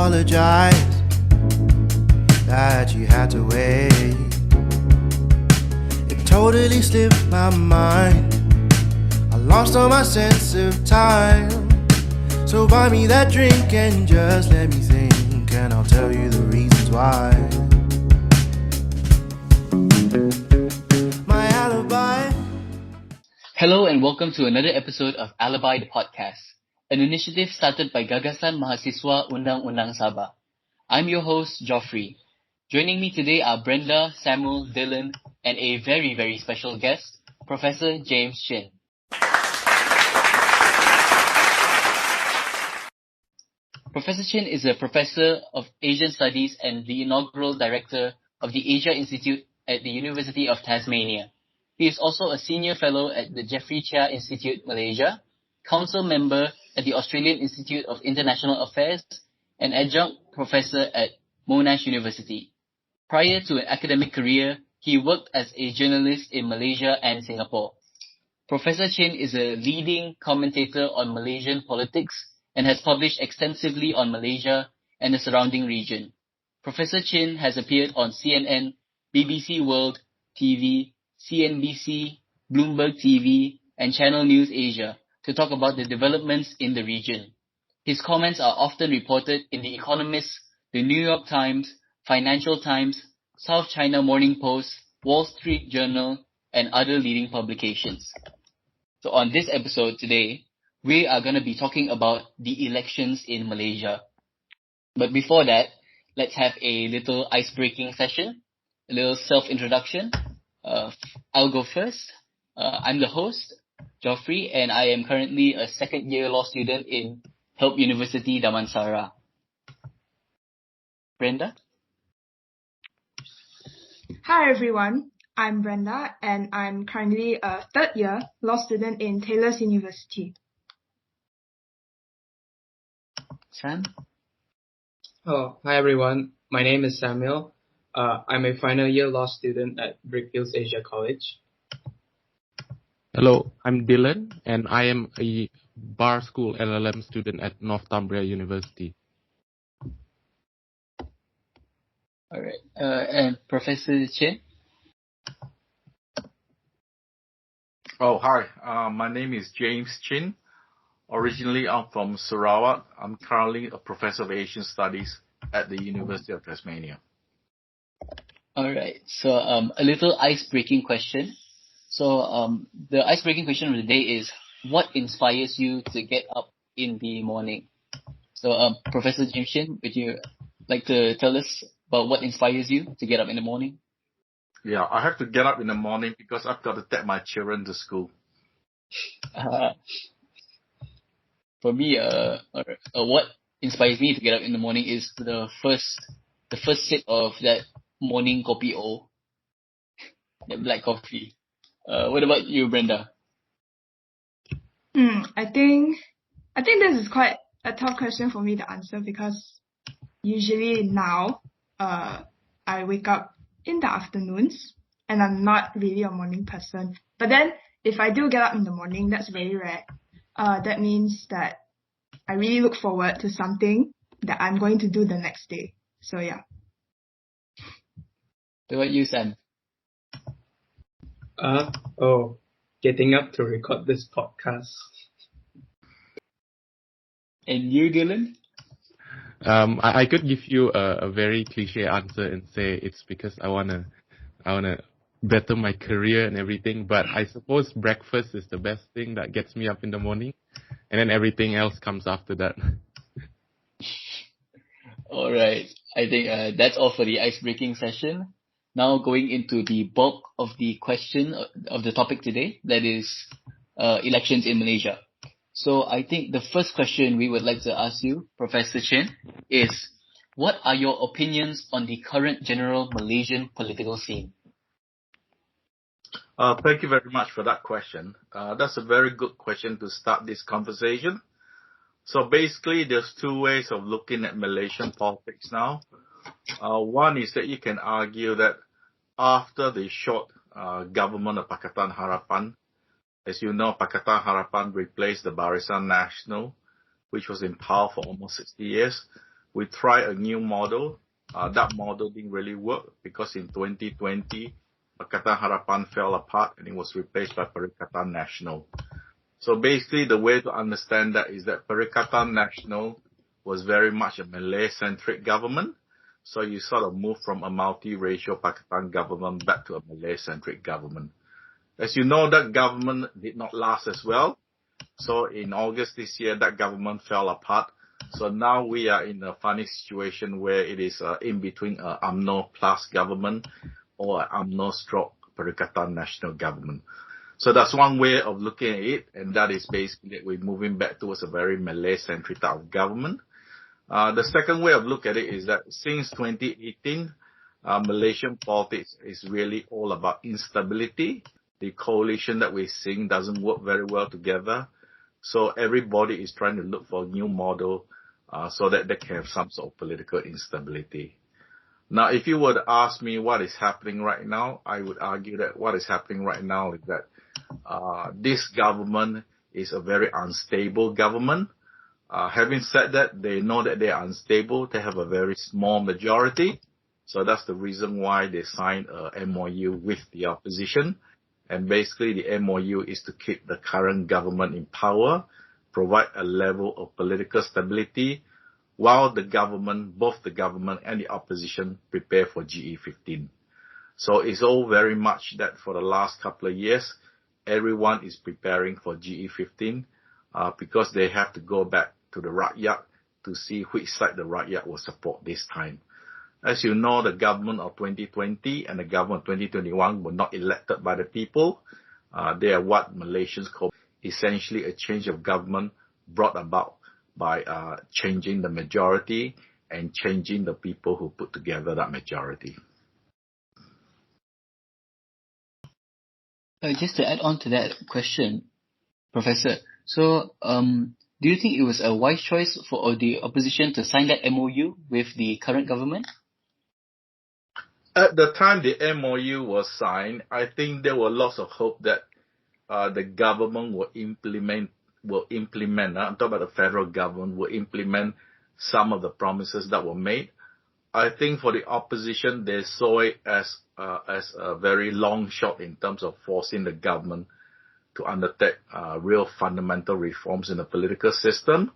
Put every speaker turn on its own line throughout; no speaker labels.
apologize that you had to wait. It totally slipped my mind. I lost all my sense of time. So buy me that drink and just let me think, and I'll tell you the reasons why. My alibi.
Hello and welcome to another episode of Alibi the podcast, an initiative started by Gagasan Mahasiswa Undang-Undang Sabah. I'm your host, Geoffery. Joining me today are Brenda, Samuel, Dylan, and a very, very special guest, Professor James Chin. Professor Chin is a professor of Asian Studies and the inaugural director of the Asia Institute at the University of Tasmania. He is also a senior fellow at the Geoffery Sim Institute, Malaysia, council member at the Australian Institute of International Affairs, and adjunct professor at Monash University. Prior to an academic career, he worked as a journalist in Malaysia and Singapore. Professor Chin is a leading commentator on Malaysian politics and has published extensively on Malaysia and the surrounding region. Professor Chin has appeared on CNN, BBC World TV, CNBC, Bloomberg TV, and Channel News Asia to talk about the developments in the region. His comments are often reported in The Economist, The New York Times, Financial Times, South China Morning Post, Wall Street Journal, and other leading publications. So on this episode today, we are going to be talking about the elections in Malaysia. But before that, let's have a little ice-breaking session, a little self-introduction. I'll go first. I'm the host, Geoffery, and I am currently a second-year law student in Help University Damansara. Brenda?
Hi everyone, I'm Brenda and I'm currently a third-year law student in Taylor's University.
Sam?
Oh, hi everyone. My name is Samuel. I'm a final year law student at Brickfields Asia College.
Hello, I'm Dylan, and I am a bar school LLM student at Northumbria University.
All right. And Professor Chin?
Oh, hi. My name is James Chin. Originally, I'm from Sarawak. I'm currently a professor of Asian Studies at the University of Tasmania.
All right. So a little ice-breaking question. So the ice-breaking question of the day is, what inspires you to get up in the morning? So Professor James Chin, would you like to tell us about what inspires you to get up in the morning?
Yeah, I have to get up in the morning because I've got to take my children to school.
For me, what inspires me to get up in the morning is the first sip of that morning kopi o, that black coffee. What about you, Brenda?
I think this is quite a tough question for me to answer because usually now I wake up in the afternoons and I'm not really a morning person. But then if I do get up in the morning, that's very rare. That means that I really look forward to something that I'm going to do the next day. So yeah.
What about you, Sam?
Getting up to record this podcast.
And you, Dylan?
I could give you a very cliche answer and say it's because I wanna better my career and everything. But I suppose breakfast is the best thing that gets me up in the morning, and then everything else comes after that.
All right. I think that's all for the ice-breaking session. Now going into the bulk of the question of the topic today, that is elections in Malaysia. So I think the first question we would like to ask you, Professor Chin, is what are your opinions on the current general Malaysian political scene?
Thank you very much for that question. That's a very good question to start this conversation. So basically, there's two ways of looking at Malaysian politics now. One is that you can argue that after the short government of Pakatan Harapan, as you know, Pakatan Harapan replaced the Barisan Nasional, which was in power for almost 60 years. we tried a new model. That model didn't really work because in 2020, Pakatan Harapan fell apart and it was replaced by Perikatan Nasional. So basically, the way to understand that is that Perikatan Nasional was very much a Malay-centric government. So you sort of move from a multiracial Pakatan government back to a Malay-centric government. As you know, that government did not last as well. So in August this year, that government fell apart. So now we are in a funny situation where it is in between a UMNO plus government or UMNO stroke Perikatan Nasional government. So that's one way of looking at it, and that is basically that we're moving back towards a very Malay-centric type of government. The second way of looking at it is that since 2018, Malaysian politics is really all about instability. The coalition that we're seeing doesn't work very well together. So everybody is trying to look for a new model so that they can have some sort of political instability. Now, if you were to ask me what is happening right now, I would argue that what is happening right now is that this government is a very unstable government. Having said that, they know that they are unstable. They have a very small majority. So that's the reason why they signed a MOU with the opposition. And basically, the MOU is to keep the current government in power, provide a level of political stability, while the government, both the government and the opposition, prepare for GE15. So it's all very much that for the last couple of years, everyone is preparing for GE15 because they have to go back to the rakyat to see which side the rakyat will support this time. As you know, the government of 2020 and the government of 2021 were not elected by the people. They are what Malaysians call essentially a change of government brought about by changing the majority and changing the people who put together that majority.
Just to add on to that question, Professor, so do you think it was a wise choice for the opposition to sign that MOU with the current government?
At the time the MOU was signed, I think there were lots of hope that the government will implement, I'm talking about the federal government, will implement some of the promises that were made. I think for the opposition, they saw it as a very long shot in terms of forcing the government to undertake real fundamental reforms in the political system.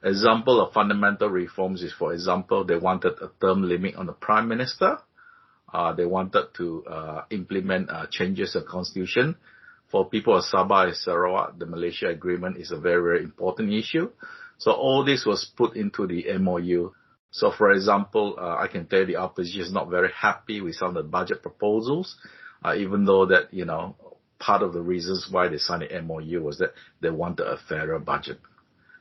Example of fundamental reforms is, for example, they wanted a term limit on the Prime Minister. They wanted to implement changes in the constitution. For people of Sabah and Sarawak, the Malaysia Agreement is a very, very important issue. So all this was put into the MOU. So, for example, I can tell you the opposition is not very happy with some of the budget proposals, even though that, part of the reasons why they signed the MOU was that they wanted a fairer budget.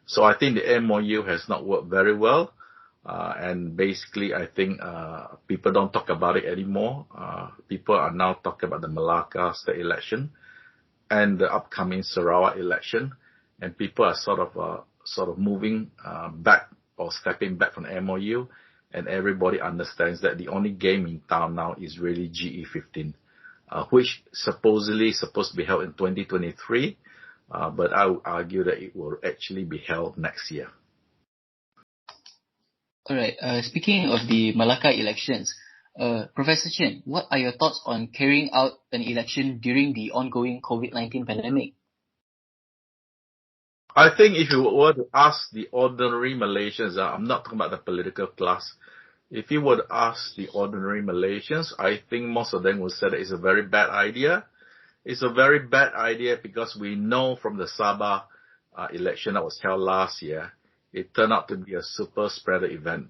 So I think the MOU has not worked very well. And basically, I think people don't talk about it anymore. People are now talking about the Melaka state election and the upcoming Sarawak election. And people are sort of moving back or stepping back from the MOU. And everybody understands that the only game in town now is really GE15. Which supposedly is supposed to be held in 2023, but I would argue that it will actually be held next year.
All right. Speaking of the Melaka elections, Professor Chen, what are your thoughts on carrying out an election during the ongoing COVID-19 pandemic?
I think if you were to ask the ordinary Malaysians, I'm not talking about the political class, if you were to ask the ordinary Malaysians, I think most of them would say that it's a very bad idea. It's a very bad idea because we know from the Sabah election that was held last year, it turned out to be a super spreader event.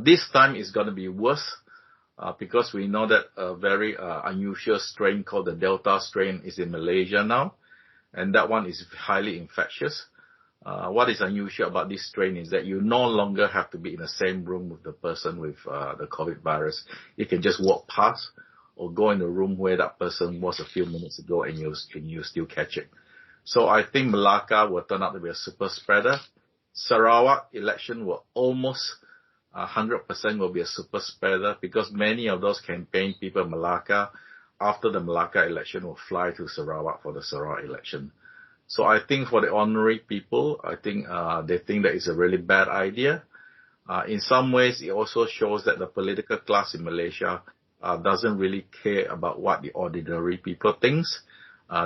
This time it's going to be worse because we know that a very unusual strain called the Delta strain is in Malaysia now, and that one is highly infectious. What is unusual about this strain is that you no longer have to be in the same room with the person with the COVID virus. You can just walk past or go in the room where that person was a few minutes ago and you still catch it. So I think Melaka will turn out to be a super spreader. Sarawak election will almost 100% will be a super spreader because many of those campaign people in Melaka, after the Melaka election, will fly to Sarawak for the Sarawak election. So I think for the ordinary people, I think they think that it's a really bad idea. In some ways, it also shows that the political class in Malaysia doesn't really care about what the ordinary people thinks.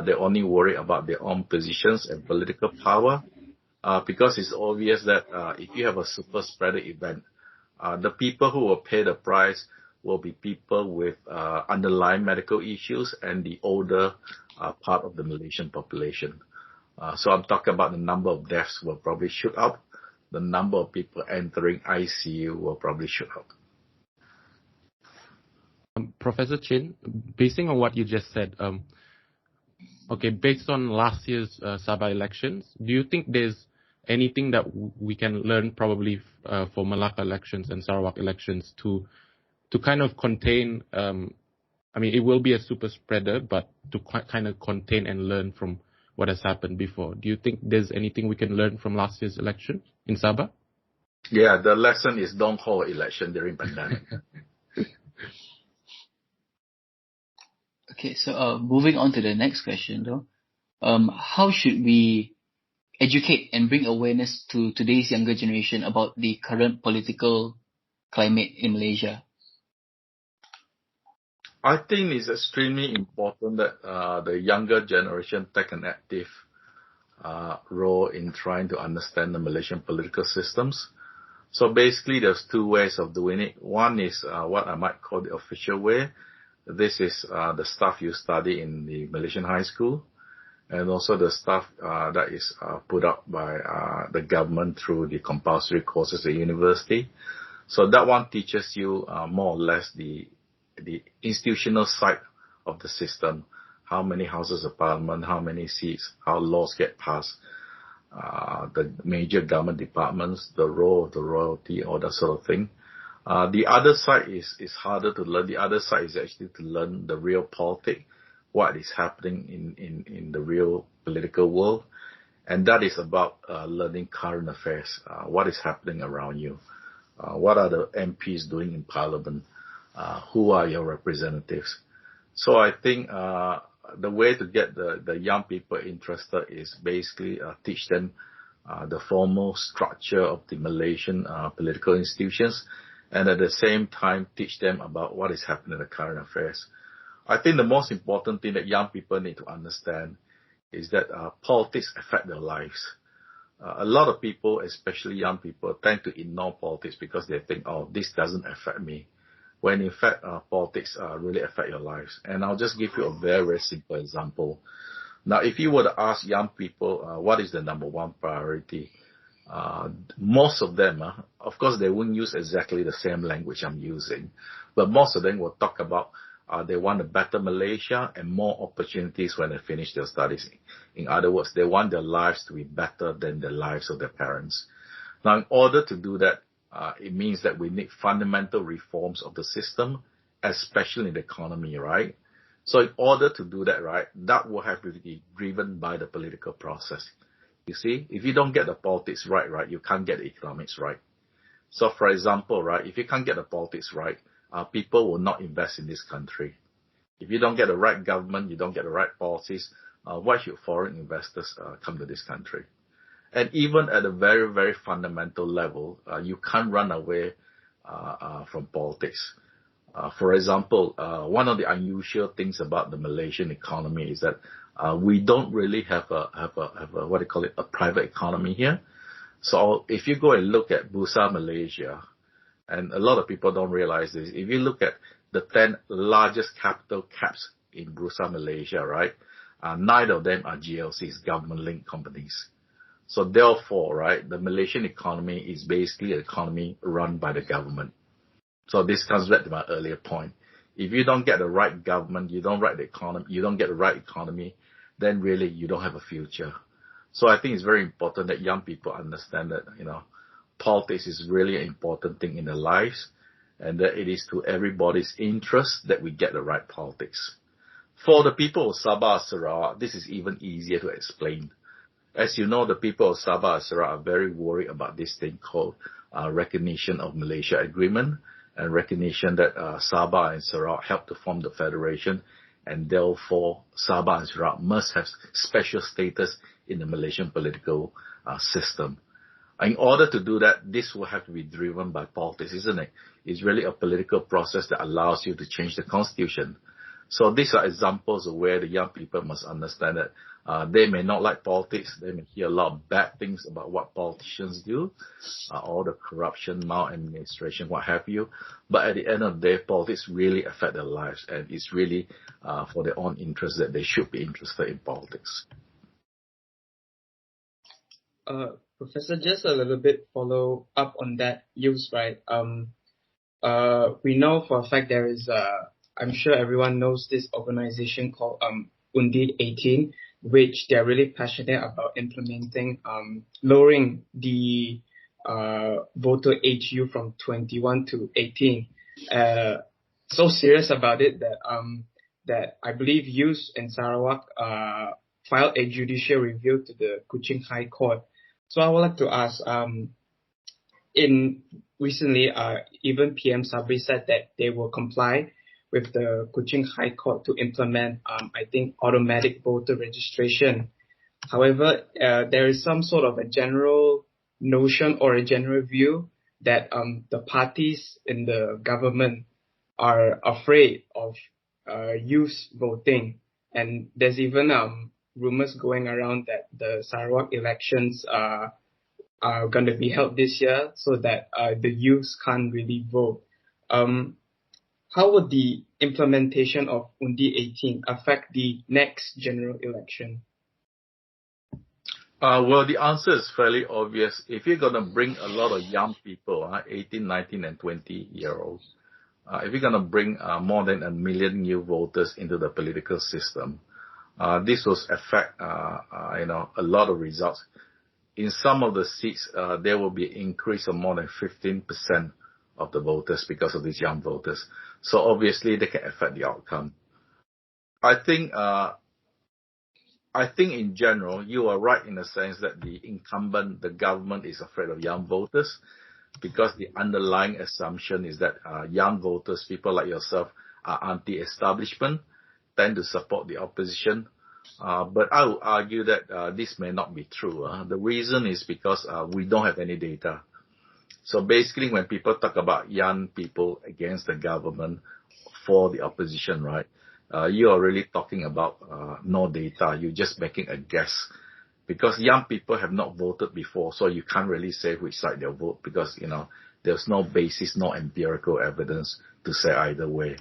They only worry about their own positions and political power, because it's obvious that if you have a super spreader event, the people who will pay the price will be people with underlying medical issues and the older part of the Malaysian population. So I'm talking about the number of deaths will probably shoot up. The number of people entering ICU will probably shoot up.
Professor Chin, basing on what you just said, okay, based on last year's Sabah elections, do you think there's anything that we can learn probably for Melaka elections and Sarawak elections to kind of contain, I mean, it will be a super spreader, but to kind of contain and learn from what has happened before? Do you think there's anything we can learn from last year's election in Sabah?
Yeah, the lesson is don't hold election during pandemic.
Okay, so moving on to the next question though. How should we educate and bring awareness to today's younger generation about the current political climate in Malaysia?
I think it's extremely important that the younger generation take an active role in trying to understand the Malaysian political systems. So basically, there's two ways of doing it. One is what I might call the official way. This is the stuff you study in the Malaysian high school, and also the stuff that is put up by the government through the compulsory courses at university. So that one teaches you more or less the institutional side of the system, how many houses of parliament, how many seats, how laws get passed, the major government departments, the role of the royalty, all that sort of thing. The other side is harder to learn. The other side is actually to learn the real politics, what is happening in the real political world. And that is about learning current affairs, what is happening around you, what are the MPs doing in parliament, who are your representatives. So I think the way to get the young people interested is basically teach them the formal structure of the Malaysian political institutions, and at the same time teach them about what is happening in the current affairs. I think the most important thing that young people need to understand is that politics affect their lives. A lot of people, especially young people, tend to ignore politics because they think, oh, this doesn't affect me, when in fact politics really affect your lives. And I'll just give you a very, very simple example. Now, if you were to ask young people what is the number one priority, most of them, of course, they wouldn't use exactly the same language I'm using, but most of them will talk about they want a better Malaysia and more opportunities when they finish their studies. In other words, they want their lives to be better than the lives of their parents. Now, in order to do that, it means that we need fundamental reforms of the system, especially in the economy, right? So in order to do that, right, that will have to be driven by the political process. You see, if you don't get the politics right, you can't get the economics right. So for example, right, if you can't get the politics right, people will not invest in this country. If you don't get the right government, you don't get the right policies, why should foreign investors come to this country? And even at a very, very fundamental level, you can't run away from politics. For example, one of the unusual things about the Malaysian economy is that we don't really have a what do you call it, a private economy here. So if you go and look at Bursa Malaysia, and a lot of people don't realize this, if you look at the 10 largest capital caps in Bursa Malaysia, right, 9 of them are GLCs, government-linked companies. So therefore, right, the Malaysian economy is basically an economy run by the government. So this comes back to my earlier point. If you don't get the right government, you don't get the right economy, then really you don't have a future. So I think it's very important that young people understand that, politics is really an important thing in their lives, and that it is to everybody's interest that we get the right politics. For the people of Sabah and Sarawak, this is even easier to explain. As you know, the people of Sabah and Sarawak are very worried about this thing called recognition of Malaysia Agreement, and recognition that Sabah and Sarawak helped to form the federation, and therefore Sabah and Sarawak must have special status in the Malaysian political system. In order to do that, this will have to be driven by politics, isn't it? It's really a political process that allows you to change the constitution. So these are examples of where the young people must understand that they may not like politics. They may hear a lot of bad things about what politicians do, all the corruption, maladministration, what have you. But at the end of the day, politics really affect their lives, and it's really for their own interest that they should be interested in politics.
Professor, just a little bit follow up on that use, right? We know for a fact there is, I'm sure everyone knows this organization called Undi 18, which they're really passionate about implementing, lowering the voter age youth from 21 to 18. So serious about it that I believe youth in Sarawak filed a judicial review to the Kuching High Court. So I would like to ask, recently, even PM Sabri said that they will comply with the Kuching High Court to implement, I think, automatic voter registration. However, there is some sort of a general notion or a general view that the parties in the government are afraid of youth voting. And there's even rumors going around that the Sarawak elections are going to be held this year so that the youth can't really vote. How would the implementation of Undi 18 affect the next general election?
Well, the answer is fairly obvious. If you're going to bring a lot of young people, 18, 19, and 20-year-olds, if you're going to bring more than 1 million new voters into the political system, this will affect, a lot of results. In some of the seats, there will be an increase of more than 15% of the voters because of these young voters. So obviously, they can affect the outcome. I think in general, you are right in the sense that the incumbent, the government, is afraid of young voters because the underlying assumption is that young voters, people like yourself, are anti-establishment, tend to support the opposition. But I would argue that this may not be true. The reason is because we don't have any data. So basically, when people talk about young people against the government for the opposition, right, you are really talking about no data. You're just making a guess. Because young people have not voted before, so you can't really say which side they'll vote because, there's no basis, no empirical evidence to say either way.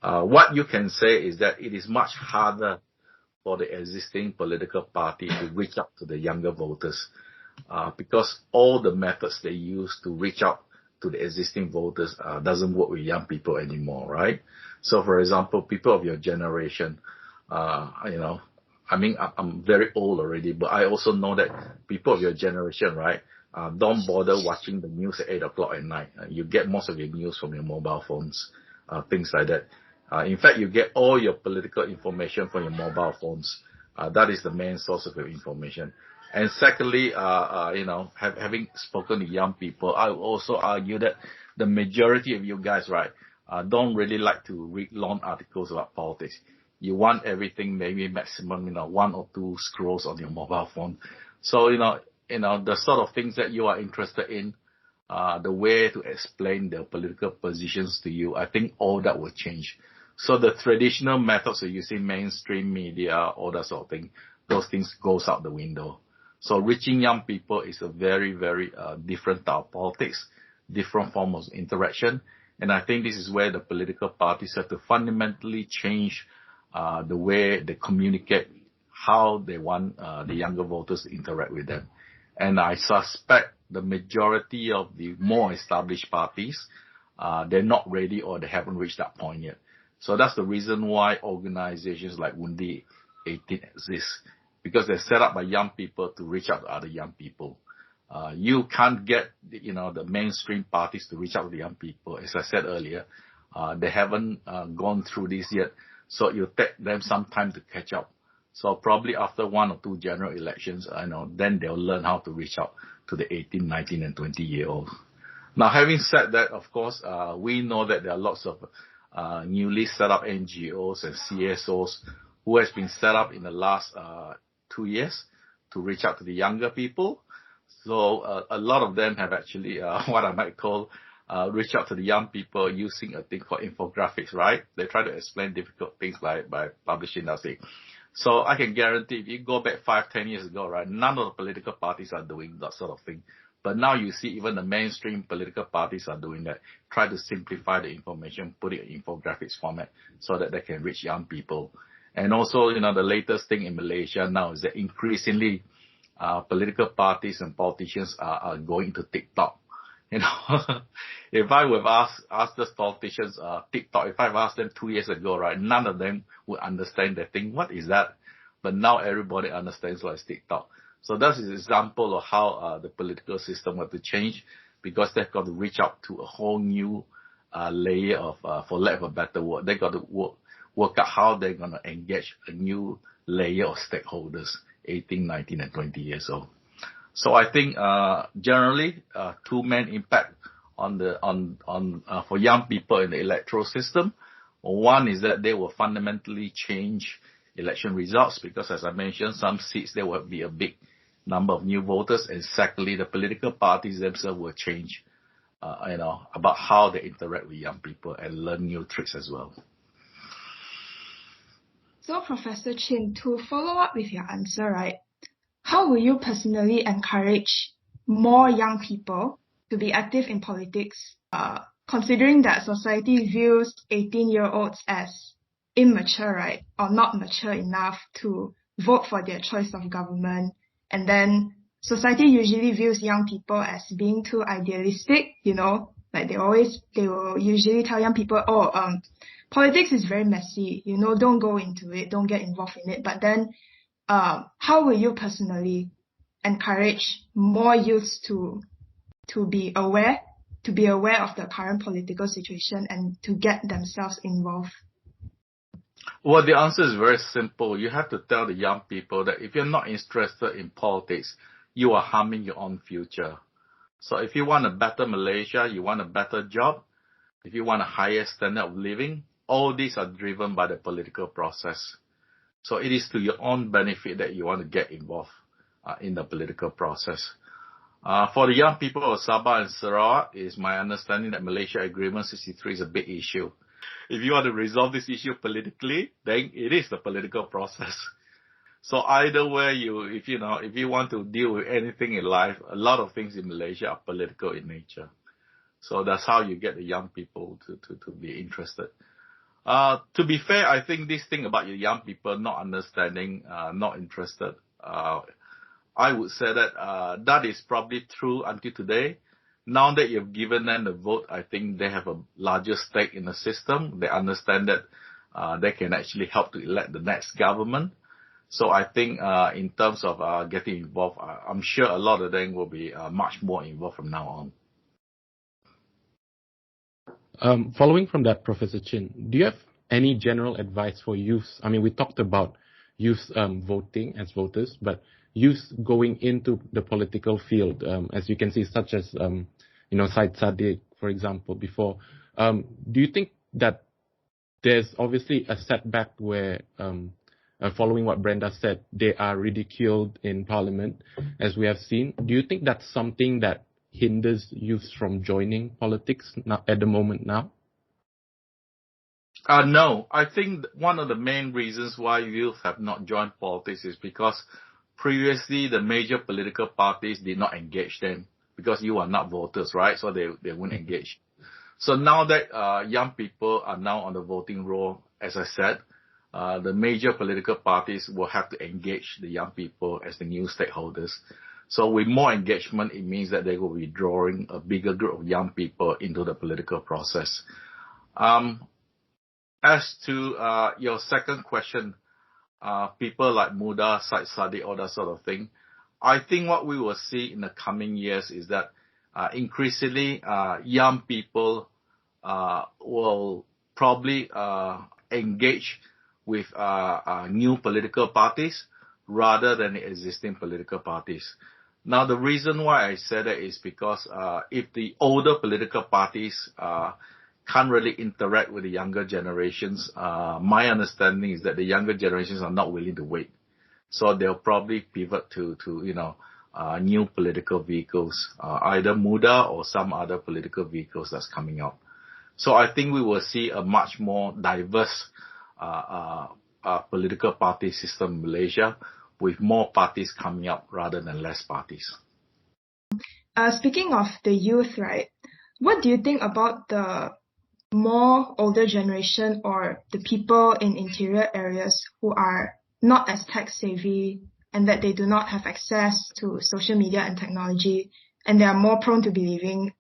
What you can say is that it is much harder for the existing political party to reach out to the younger voters because all the methods they use to reach out to the existing voters doesn't work with young people anymore, right? So, for example, people of your generation, I'm very old already, but I also know that people of your generation, right, don't bother watching the news at 8 o'clock at night. You get most of your news from your mobile phones, things like that. In fact, you get all your political information from your mobile phones. That is the main source of your information. And secondly, having spoken to young people, I would also argue that the majority of you guys, right, don't really like to read long articles about politics. You want everything maybe maximum, 1 or 2 scrolls on your mobile phone. So, the sort of things that you are interested in, the way to explain the political positions to you, I think all that will change. So the traditional methods of using mainstream media, all that sort of thing, those things goes out the window. So reaching young people is a very, very different type of politics, different form of interaction. And I think this is where the political parties have to fundamentally change the way they communicate, how they want the younger voters to interact with them. And I suspect the majority of the more established parties, they're not ready or they haven't reached that point yet. So that's the reason why organizations like Undi 18 exist, because they're set up by young people to reach out to other young people. You can't get, the mainstream parties to reach out to the young people. As I said earlier, they haven't gone through this yet. So it'll take them some time to catch up. So probably after 1 or 2 general elections, then they'll learn how to reach out to the 18, 19, and 20-year-olds. Now, having said that, of course, we know that there are lots of newly set up NGOs and CSOs who has been set up in the last 2 years to reach out to the younger people. So a lot of them have actually what I might call reach out to the young people using a thing called infographics, right? They try to explain difficult things by publishing that thing. So I can guarantee if you go back 5-10 years ago, right, none of the political parties are doing that sort of thing. But now you see even the mainstream political parties are doing that. Try to simplify the information, put it in infographics format so that they can reach young people. And also, the latest thing in Malaysia now is that increasingly political parties and politicians are going to TikTok. If I would ask those politicians TikTok, if I've asked them 2 years ago, right, none of them would understand that thing. What is that? But now everybody understands what is TikTok. So that's an example of how the political system have to change, because they've got to reach out to a whole new layer of, for lack of a better word, they've got to work out how they're going to engage a new layer of stakeholders, 18, 19, and 20 years old. So I think generally two main impact for young people in the electoral system. One is that they will fundamentally change election results, because as I mentioned, some seats there will be a big number of new voters, and secondly, the political parties themselves will change, about how they interact with young people and learn new tricks as well.
So, Professor Chin, to follow up with your answer, right? How will you personally encourage more young people to be active in politics, considering that society views 18-year-olds as immature, right? Or not mature enough to vote for their choice of government. And then society usually views young people as being too idealistic, like they will usually tell young people, politics is very messy, don't go into it, don't get involved in it. But then how will you personally encourage more youths to be aware of the current political situation and to get themselves involved?
Well, the answer is very simple. You have to tell the young people that if you're not interested in politics, you are harming your own future. So if you want a better Malaysia, you want a better job, if you want a higher standard of living, all these are driven by the political process. So it is to your own benefit that you want to get involved in the political process. For the young people of Sabah and Sarawak, it is my understanding that Malaysia Agreement 63 is a big issue. If you want to resolve this issue politically, then it is the political process. So either way, if you want to deal with anything in life, a lot of things in Malaysia are political in nature. So that's how you get the young people to be interested. To be fair, I think this thing about your young people not understanding, not interested, I would say that that is probably true until today. Now that you've given them the vote, I think they have a larger stake in the system. They understand that they can actually help to elect the next government. So I think in terms of getting involved, I'm sure a lot of them will be much more involved from now
on. Following from that, Professor Chin, do you have any general advice for youth? I mean, we talked about youth voting as voters, but youth going into the political field, as you can see, such as, Syed Saddiq, for example, before. Do you think that there's obviously a setback where, following what Brenda said, they are ridiculed in Parliament, as we have seen? Do you think that's something that hinders youth from joining politics at the moment now?
No. I think one of the main reasons why youth have not joined politics is because previously the major political parties did not engage them, because you are not voters, right? So they wouldn't engage. So now that young people are now on the voting roll, as I said, the major political parties will have to engage the young people as the new stakeholders. So with more engagement, it means that they will be drawing a bigger group of young people into the political process. As to your second question, people like Muda, Syed Saddiq, all that sort of thing, I think what we will see in the coming years is that increasingly young people will probably engage with new political parties rather than the existing political parties. Now, the reason why I say that is because if the older political parties can't really interact with the younger generations, my understanding is that the younger generations are not willing to wait. So they'll probably pivot to new political vehicles, either Muda or some other political vehicles that's coming out. So I think we will see a much more diverse political party system in Malaysia, with more parties coming up rather than less parties.
Speaking of the youth, right? What do you think about the more older generation or the people in interior areas who are not as tech savvy and that they do not have access to social media and technology, and they are more prone to believing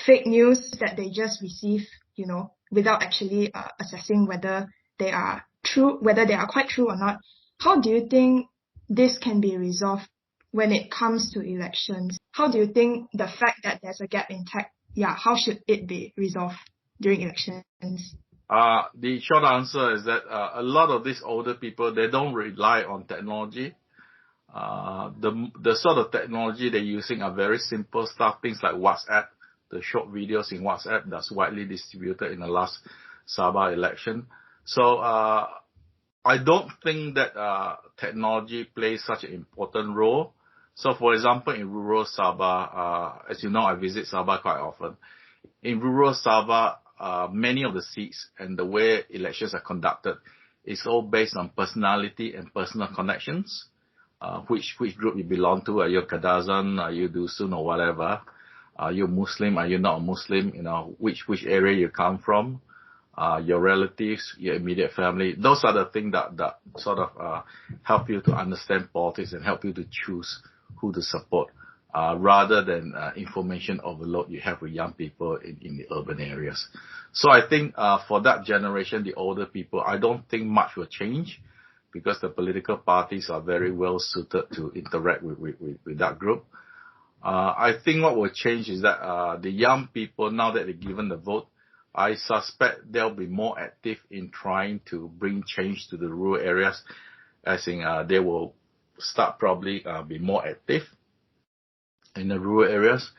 fake news that they just receive, without actually assessing whether they are true, whether they are quite true or not? How do you think this can be resolved when it comes to elections? How do you think the fact that there's a gap in tech, how should it be resolved during elections?
The short answer is that a lot of these older people, they don't rely on technology. The sort of technology they're using are very simple stuff, things like WhatsApp, the short videos in WhatsApp that's widely distributed in the last Sabah election. So I don't think that technology plays such an important role. So, for example, in rural Sabah, as you know, I visit Sabah quite often. In rural Sabah, many of the seats and the way elections are conducted is all based on personality and personal connections. Which group you belong to? Are you Kadazan? Are you Dusun or whatever? Are you Muslim? Are you not a Muslim? Which area you come from? Your relatives, your immediate family. Those are the things that sort of help you to understand politics and help you to choose who to support, rather than information overload you have with young people in the urban areas. So I think for that generation, the older people, I don't think much will change, because the political parties are very well suited to interact with that group. I think what will change is that the young people, now that they're given the vote, I suspect they'll be more active in trying to bring change to the rural areas, as in they will start probably be more active in the rural areas,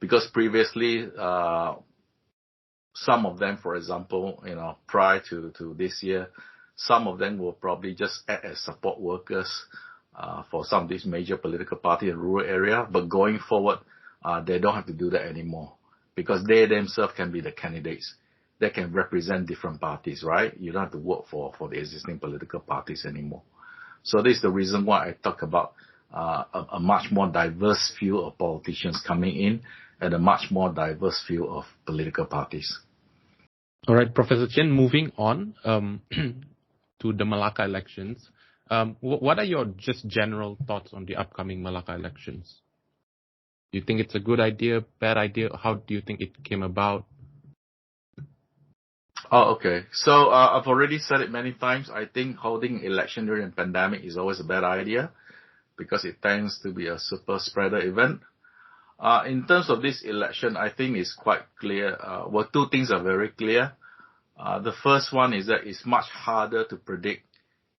because previously some of them, for example, prior to this year, some of them will probably just act as support workers for some of these major political parties in rural area. But going forward, they don't have to do that anymore, because they themselves can be the candidates. They can represent different parties, right? You don't have to work for the existing political parties anymore. So this is the reason why I talk about a much more diverse field of politicians coming in and a much more diverse field of political parties.
All right, Professor Chen, moving on to the Melaka elections. What are your just general thoughts on the upcoming Melaka elections? Do you think it's a good idea, bad idea? How do you think it came about?
Oh, okay. So I've already said it many times. I think holding election during a pandemic is always a bad idea, because it tends to be a super spreader event. In terms of this election, I think it's quite clear. Two things are very clear. The first one is that it's much harder to predict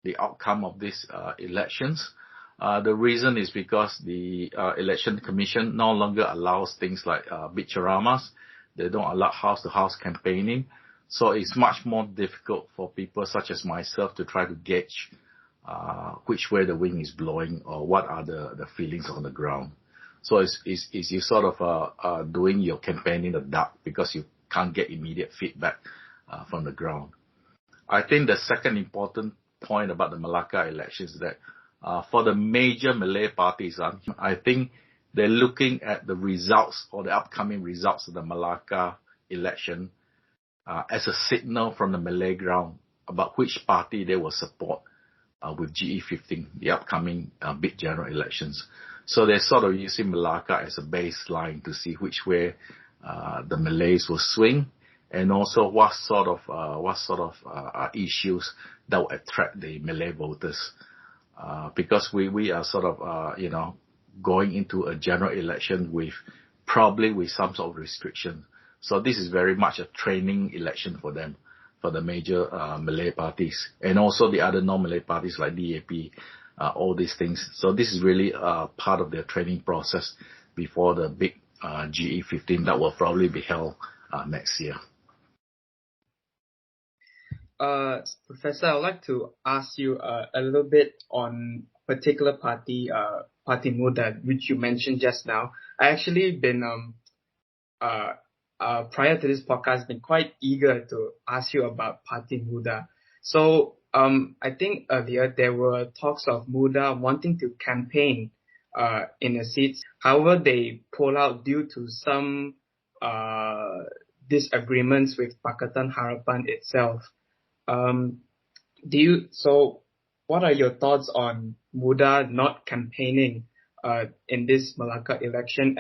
the outcome of these elections. The reason is because the Election Commission no longer allows things like big charamas. They don't allow house-to-house campaigning. So it's much more difficult for people such as myself to try to gauge which way the wind is blowing or what are the feelings on the ground. So it's you sort of doing your campaign in the dark, because you can't get immediate feedback from the ground. I think the second important point about the Melaka elections is that for the major Malay parties, I think they're looking at the results or the upcoming results of the Melaka election as a signal from the Malay ground about which party they will support with GE15, the upcoming big general elections. So they're sort of using Melaka as a baseline to see which way the Malays will swing, and also what sort of issues that will attract the Malay voters. Because we are sort of going into a general election with some sort of restriction. So this is very much a training election for them, for the major Malay parties, and also the other non-Malay parties like DAP, all these things. So this is really part of their training process before the big GE15 that will probably be held next year.
Professor, I would like to ask you a little bit on particular party, Party Muda, which you mentioned just now. I actually been prior to this podcast, been quite eager to ask you about Party Muda. So I think earlier there were talks of Muda wanting to campaign in the seats. However, they pull out due to some disagreements with Pakatan Harapan itself. So what are your thoughts on Muda not campaigning in this Melaka election?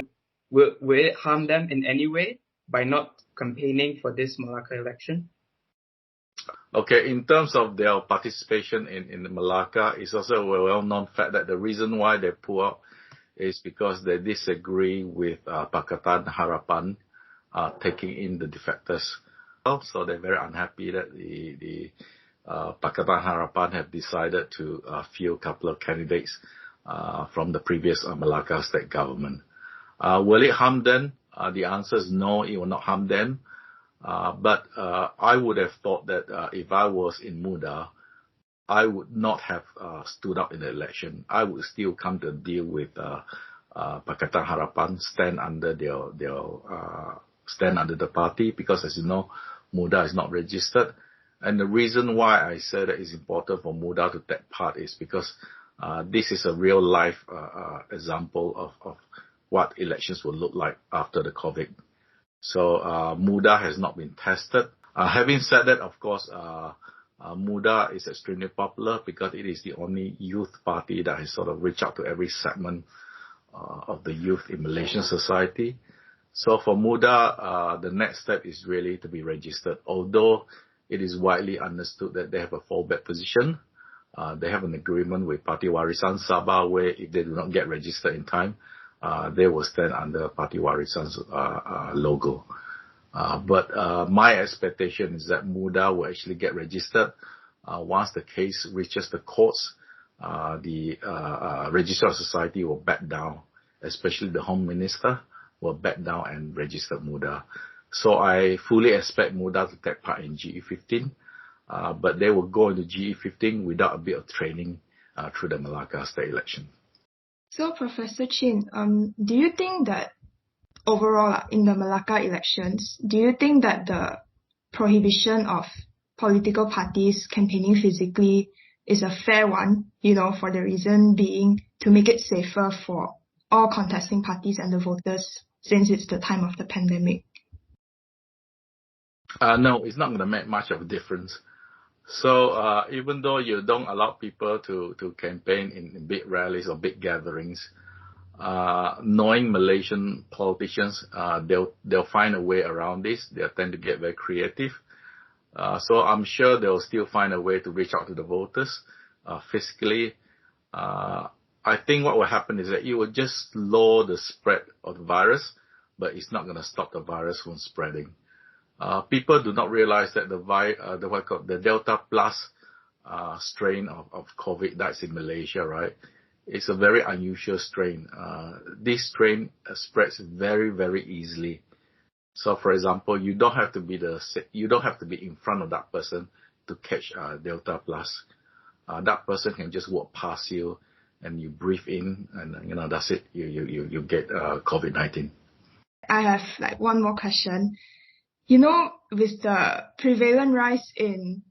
Will it harm them in any way by not campaigning for this Melaka election?
Okay, in terms of their participation in Melaka, it's also a well-known fact that the reason why they pull out is because they disagree with Pakatan Harapan taking in the defectors. So they're very unhappy that the Pakatan Harapan have decided to field a couple of candidates from the previous Melaka state government. Will it harm them? The answer is no, it will not harm them. But I would have thought that if I was in Muda, I would not have stood up in the election. I would still come to a deal with Pakatan Harapan, stand under the party, because as you know, Muda is not registered. And the reason why I say that it's important for Muda to take part is because this is a real life example of what elections will look like after the COVID. So Muda has not been tested. Having said that, of course, Muda is extremely popular because it is the only youth party that has sort of reached out to every segment of the youth in Malaysian society. So for Muda, the next step is really to be registered. Although it is widely understood that they have a fallback position. They have an agreement with Parti Warisan Sabah where if they do not get registered in time, they will stand under Parti Warisan's logo. But my expectation is that Muda will actually get registered. Once the case reaches the courts, the Registrar of Society will back down, especially the Home Minister will back down and register Muda. So I fully expect Muda to take part in GE15, but they will go into GE15 without a bit of training through the Melaka state election.
So, Professor Chin, do you think that overall in the Melaka elections, do you think that the prohibition of political parties campaigning physically is a fair one, for the reason being to make it safer for all contesting parties and the voters since it's the time of the pandemic?
No, it's not going to make much of a difference. So even though you don't allow people to campaign in big rallies or big gatherings, knowing Malaysian politicians, they'll find a way around this. They tend to get very creative. So I'm sure they'll still find a way to reach out to the voters physically. I think what will happen is that it will just slow the spread of the virus, but it's not going to stop the virus from spreading. People do not realize that the Delta Plus strain of COVID that's in Malaysia, right? It's a very unusual strain. This strain spreads very, very easily. So, for example, you don't have to be in front of that person to catch Delta Plus. That person can just walk past you, and you breathe in, and that's it. You get COVID-19.
I have one more question. With the prevalent rise in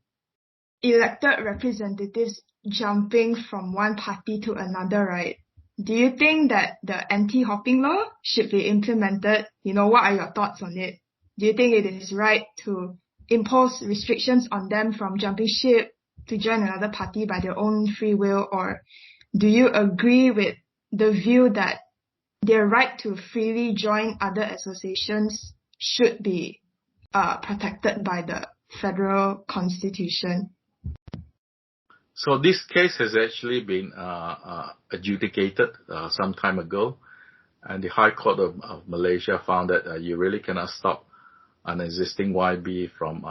elected representatives jumping from one party to another, right? Do you think that the anti-hopping law should be implemented? What are your thoughts on it? Do you think it is right to impose restrictions on them from jumping ship to join another party by their own free will? Or do you agree with the view that their right to freely join other associations should be protected by the federal constitution?
So this case has actually been adjudicated some time ago, and the High Court of Malaysia found that you really cannot stop an existing YB from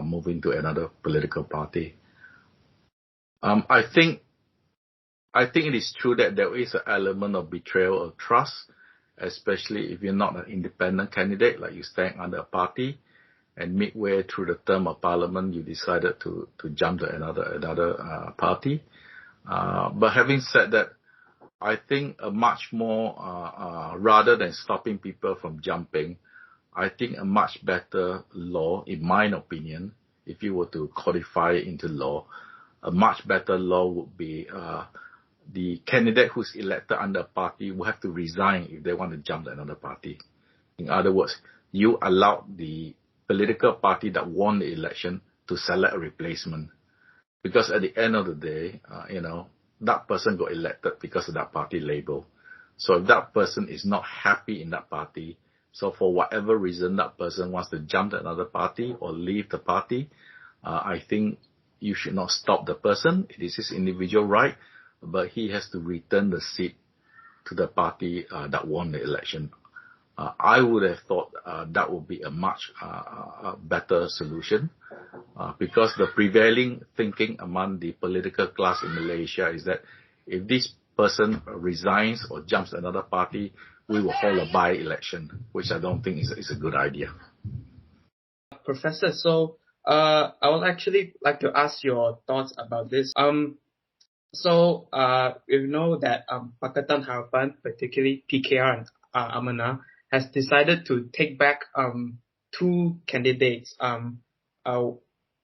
moving to another political party. I think it is true that there is an element of betrayal of trust, especially if you're not an independent candidate, like you stand under a party, and midway through the term of parliament, you decided to jump to another party. But having said that, I think a much more, rather than stopping people from jumping, I think a much better law, in my opinion, if you were to codify it into law, a much better law would be the candidate who's elected under a party will have to resign if they want to jump to another party. In other words, you allow the political party that won the election to select a replacement. Because at the end of the day, that person got elected because of that party label. So if that person is not happy in that party, so for whatever reason that person wants to jump to another party or leave the party, I think you should not stop the person. It is his individual right, but he has to return the seat to the party that won the election. I would have thought that would be a much better solution, because the prevailing thinking among the political class in Malaysia is that if this person resigns or jumps to another party, we will hold a by-election, which I don't think is a good idea.
Professor, so I would actually like to ask your thoughts about this. So we know that Pakatan Harapan, particularly PKR and Amanah, has decided to take back two candidates.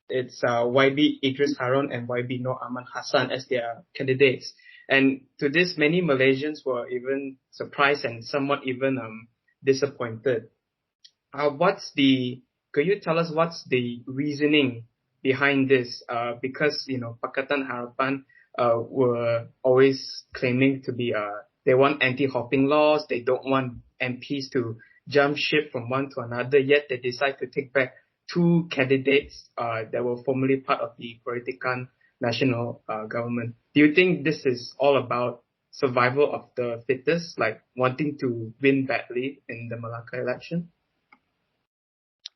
It's YB Idris Harun and YB Nur Ahmad Hassan as their candidates. And to this, many Malaysians were even surprised and somewhat even disappointed. Could you tell us what's the reasoning behind this? Because, Pakatan Harapan were always claiming to be, they want anti-hopping laws, they don't want MPs to jump ship from one to another, yet they decide to take back two candidates that were formerly part of the Perhentikan national government. Do you think this is all about survival of the fittest, like wanting to win badly in the Melaka election?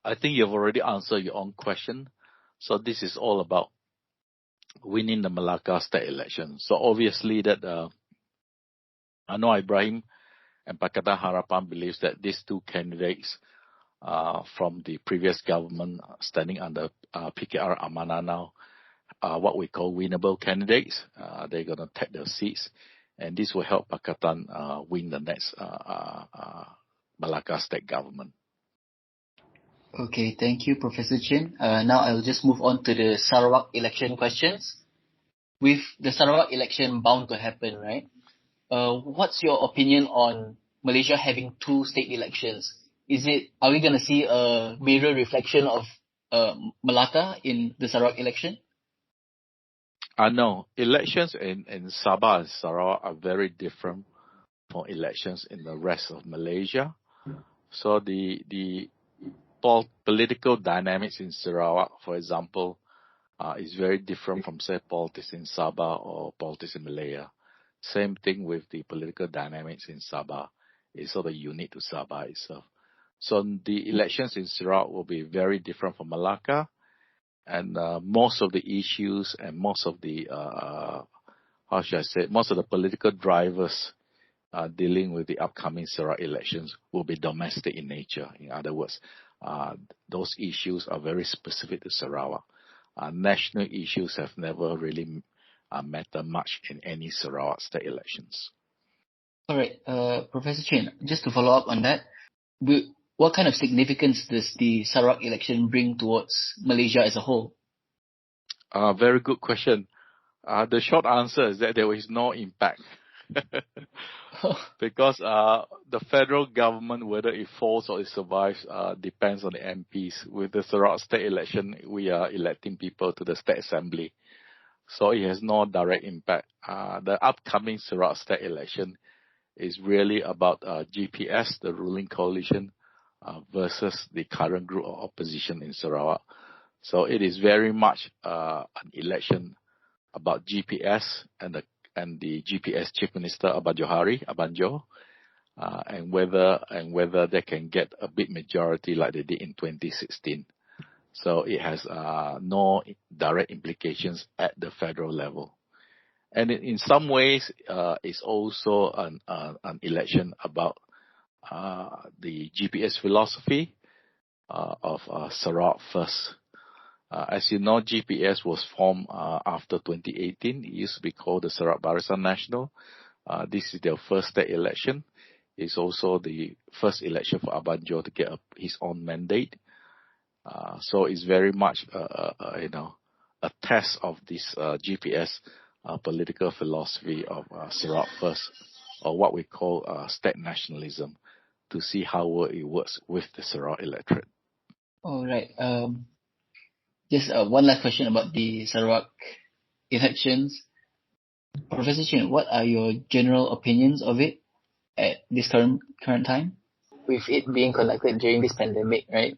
I think you've already answered your own question. So this is all about winning the Melaka state election. So obviously that Anwar Ibrahim and Pakatan Harapan believes that these two candidates from the previous government standing under PKR Amanah now are what we call winnable candidates. They're going to take their seats, and this will help Pakatan win the next Melaka state government.
Okay, thank you, Professor Chin. Now I'll just move on to the Sarawak election questions. With the Sarawak election bound to happen, right? What's your opinion on Malaysia having two state elections? Are we going to see a mirror reflection of Melaka in the Sarawak election?
No. Elections in Sabah and Sarawak are very different from elections in the rest of Malaysia. So the political dynamics in Sarawak, for example, is very different from, say, politics in Sabah or politics in Malaya. Same thing with the political dynamics in Sabah. It's sort of unique to Sabah itself. So the elections in Sarawak will be very different from Melaka, and most of the issues and most of the most of the political drivers dealing with the upcoming Sarawak elections will be domestic in nature. In other words, those issues are very specific to Sarawak. National issues have never really mattered much in any Sarawak state elections.
All right, Professor Chin, just to follow up on that, what kind of significance does the Sarawak election bring towards Malaysia as a whole?
Very good question. The short answer is that there is no impact. Because the federal government, whether it falls or it survives, depends on the MPs. With the Sarawak state election, we are electing people to the state assembly. So it has no direct impact. The upcoming Sarawak state election is really about GPS, the ruling coalition, versus the current group of opposition in Sarawak. So it is very much an election about GPS and the GPS Chief Minister Abanjo, and whether they can get a big majority like they did in 2016. So it has no direct implications at the federal level. And in some ways, it's also an election about the GPS philosophy of Sarawak first. As you know, GPS was formed after 2018. It used to be called the Sarawak Barisan Nasional. This is their first state election. It's also the first election for Abanjo to get his own mandate. So it's very much, a test of this GPS political philosophy of Sarawak First, or what we call state nationalism, to see how it works with the Sarawak electorate.
All right. Just one last question about the Sarawak elections. Professor Chin, what are your general opinions of it at this current time? With it being conducted during this pandemic, right?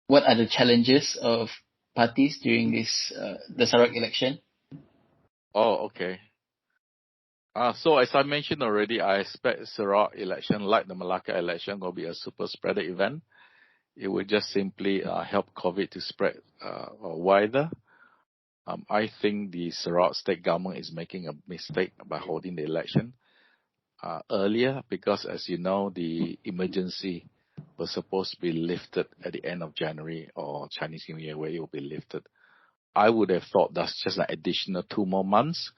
What are the challenges of parties during this the Sarawak election?
Oh, okay. So as I mentioned already, I expect Sarawak election, like the Melaka election, will be a super spreader event. It will just simply help COVID to spread wider. I think the Sarawak state government is making a mistake by holding the election earlier, because as you know, the emergency was supposed to be lifted at the end of January or Chinese New Year, where it will be lifted. I would have thought that's just an additional 2 more months,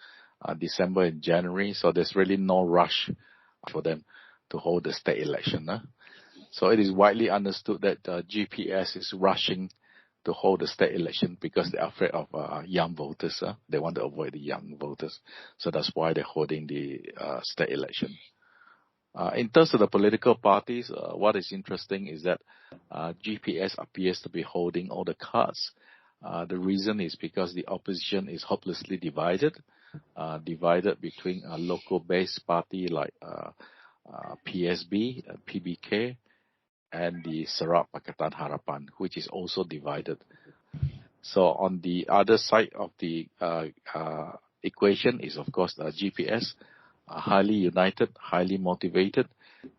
December and January, so there's really no rush for them to hold the state election. So it is widely understood that GPS is rushing to hold the state election because they're afraid of young voters. They want to avoid the young voters. So that's why they're holding the state election. In terms of the political parties, what is interesting is that GPS appears to be holding all the cards. The reason is because the opposition is hopelessly divided between a local-based party like PSB, PBK, and the Sarawak Pakatan Harapan, which is also divided. So on the other side of the equation is, of course, GPS, highly united, highly motivated,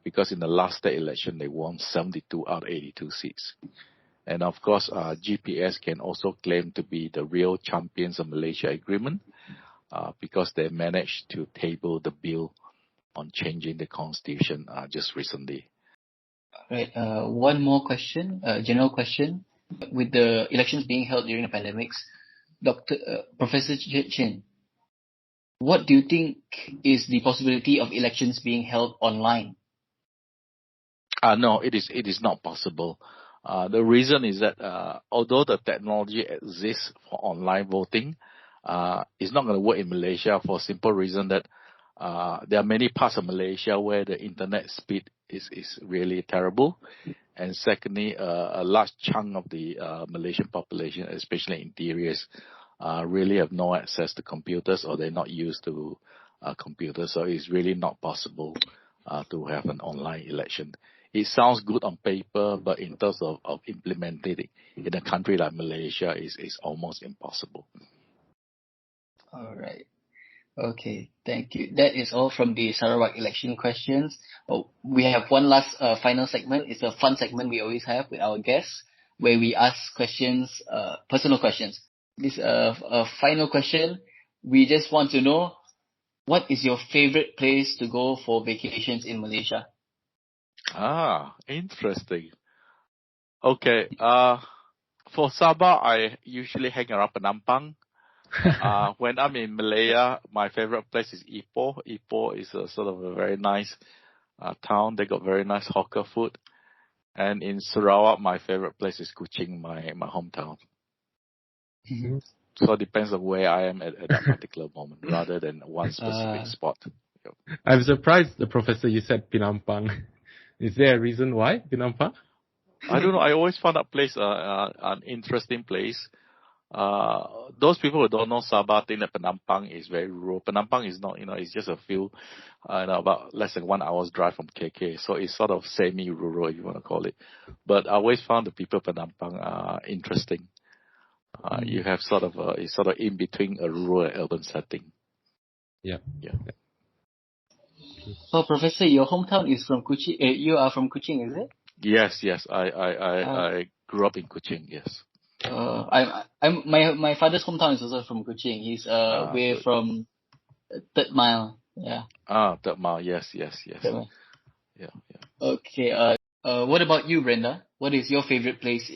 because in the last state election, they won 72 out of 82 seats. And of course, GPS can also claim to be the real champions of Malaysia agreement, because they managed to table the bill on changing the constitution just recently.
Right. One more question, general question. With the elections being held during the pandemics, Professor Chin, what do you think is the possibility of elections being held online?
No, it is not possible. The reason is that although the technology exists for online voting, it's not going to work in Malaysia for a simple reason that there are many parts of Malaysia where the internet speed is really terrible. And secondly, a large chunk of the Malaysian population, especially interiors, really have no access to computers, or they're not used to computers. So it's really not possible to have an online election. It sounds good on paper, but in terms of implementing it in a country like Malaysia, is almost impossible.
All right. Okay, thank you. That is all from the Sarawak election questions. Oh, we have one last final segment. It's a fun segment we always have with our guests, where we ask questions, personal questions. This final question, we just want to know, what is your favorite place to go for vacations in Malaysia?
Interesting. Okay, for Sabah, I usually hang around Penampang. When I'm in Malaya, my favorite place is Ipoh. Ipoh is a sort of a very nice town. They got very nice hawker food. And in Sarawak, my favorite place is Kuching, my hometown.
Mm-hmm.
So it depends on where I am at that particular moment, rather than one specific spot. Yep.
I'm surprised, the professor, you said Penampang. Is there a reason why Penampang?
I don't know. I always found that place an interesting place. Those people who don't know Sabah think that Penampang is very rural. Penampang is not, it's just a few, about less than 1 hour's drive from KK. So it's sort of semi-rural, if you want to call it. But I always found the people of Penampang interesting. You have it's sort of in between a rural and urban setting.
Yeah.
Oh, Professor, your hometown is from Kuching. You are from Kuching, is it?
Yes. I grew up in Kuching. Yes.
My father's hometown is also from Kuching. He's we're
good.
from Third Mile. Yeah.
Third Mile. Yes.
Third Mile.
Yeah.
Okay. What about you, Brenda? What is your favorite place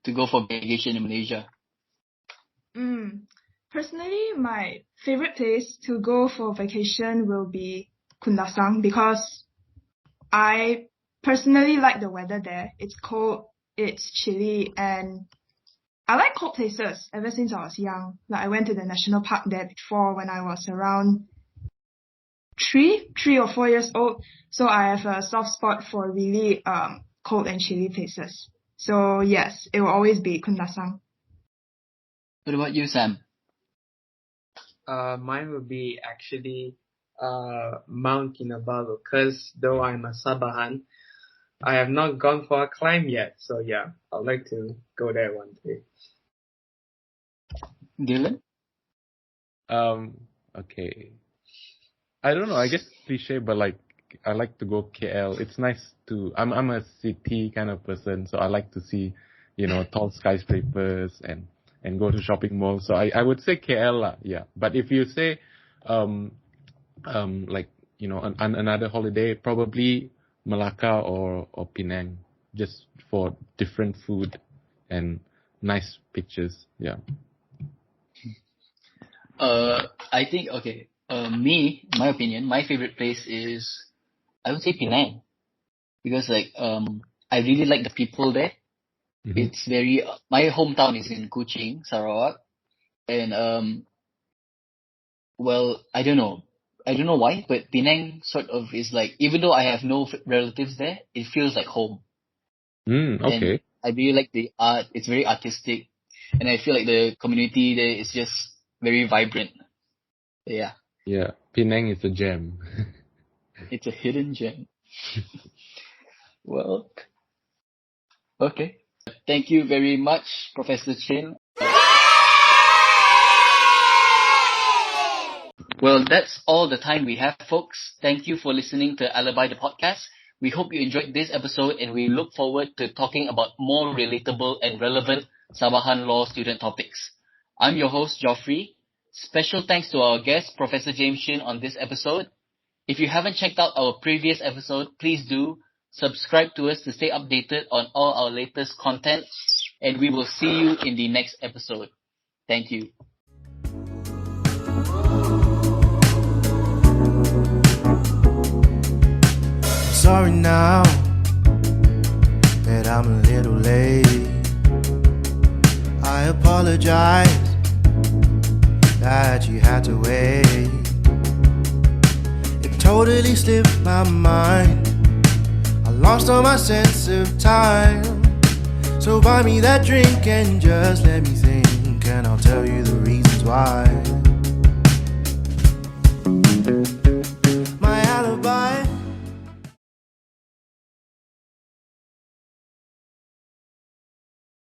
to go for vacation in Malaysia?
Personally, my favorite place to go for vacation will be Kundasang because I personally like the weather there. It's cold, it's chilly, and I like cold places ever since I was young. Like I went to the national park there before when I was around 3 or 4 years old. So I have a soft spot for really cold and chilly places. So yes, it will always be Kundasang.
What about you, Sam?
Mine would be actually Mount Kinabalu, because though I'm a Sabahan, I have not gone for a climb yet. So yeah, I'd like to go there one day.
Dylan?
Okay. I don't know. I guess cliche, but like I like to go KL. It's nice to. I'm a city kind of person, so I like to see, tall skyscrapers and go to shopping malls. So I would say KL lah. Yeah. But if you say, like another holiday, probably Melaka or Penang, just for different food and nice pictures. Yeah.
I think, okay. My opinion, my favorite place is, I would say Penang. Because I really like the people there.
Mhm.
It's my hometown is in Kuching, Sarawak. And, well, I don't know why, but Penang sort of is like, even though I have no relatives there, it feels like home.
Okay.
And I really like the art. It's very artistic. And I feel like the community there is just very vibrant. Yeah.
Yeah. Penang is a gem.
It's a hidden gem. Well, okay. Thank you very much, Professor Chin. Well, that's all the time we have, folks. Thank you for listening to Alibi the podcast. We hope you enjoyed this episode, and we look forward to talking about more relatable and relevant Sabahan law student topics. I'm your host, Geoffery. Special thanks to our guest, Professor James Chin, on this episode. If you haven't checked out our previous episode, please do subscribe to us to stay updated on all our latest content, and we will see you in the next episode. Thank you.
Sorry now that I'm a little late. I apologize that you had to wait. It totally slipped my mind. I lost all my sense of time. So buy me that drink and just let me think, and I'll tell you the reasons why.